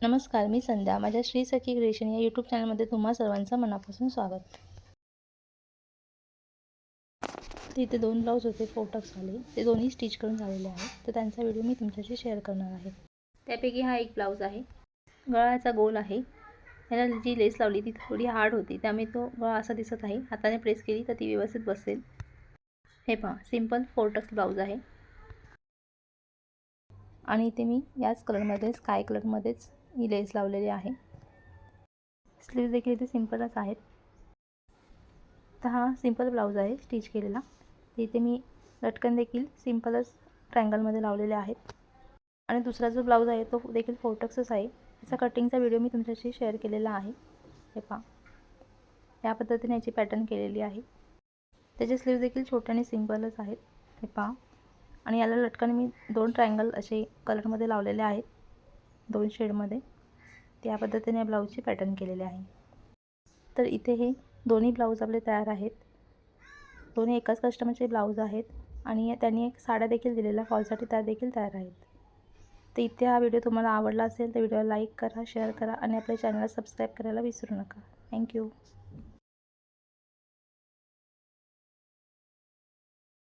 नमस्कार, मी संध्या. माझ्या श्री सखी क्रिएशन या यूट्यूब चॅनलमध्ये तुम्हा सर्वांचं मनापासून स्वागत. तर इथे 2 ब्लाऊज होते फोटक्सवाले, ते दोन्ही स्टिच करून झालेले आहेत. तर त्यांचा व्हिडिओ मी तुमच्याशी शेअर करणार आहे. त्यापैकी हा एक ब्लाऊज आहे. गळाचा गोल आहे. याला जी लेस लावली ती थोडी हार्ड होती, त्यामुळे तो गळा असा दिसत आहे. हाताने प्रेस केली तर ती व्यवस्थित बसेल. हे पहा, सिंपल फोटक्स ब्लाऊज आहे. आणि इथे मी याच कलरमध्ये स्काय कलरमध्येच ही लेस लावलेली आहे. स्लीव्ज देखील इथे सिंपलच आहेत. तर हा सिंपल ब्लाऊज आहे स्टिच केलेला. इथे मी लटकन देखील सिंपलच ट्रायंगलमध्ये लावलेले आहेत. आणि दुसरा जो ब्लाऊज आहे तो देखील फोटक्सच आहे. याचा कटिंगचा व्हिडिओ मी तुमच्याशी शेअर केलेला आहे. हे पहा, या पद्धतीने याची पॅटर्न केलेली आहे. त्याचे स्लीव्ज देखील छोटे आणि सिंपलच आहेत. हे पहा, आणि याला लटकन मी 2 ट्रायंगल असे कलरमध्ये लावलेले आहेत, 2 शेडमध्ये. त्या पद्धतीने या ब्लाऊजची पॅटर्न केलेली आहे. तर इथे हे दोन्ही ब्लाऊज आपले तयार आहेत. दोन्ही एकाच कस्टमरचे ब्लाऊज आहेत आणि त्यांनी एक साड्या देखील दिलेल्या फॉलसाठी, त्या देखील तयार आहेत. तर इथे हा व्हिडिओ तुम्हाला आवडला असेल तर व्हिडिओला लाईक करा, शेअर करा आणि आपल्या चॅनलला सबस्क्राईब करायला विसरू नका. थँक्यू.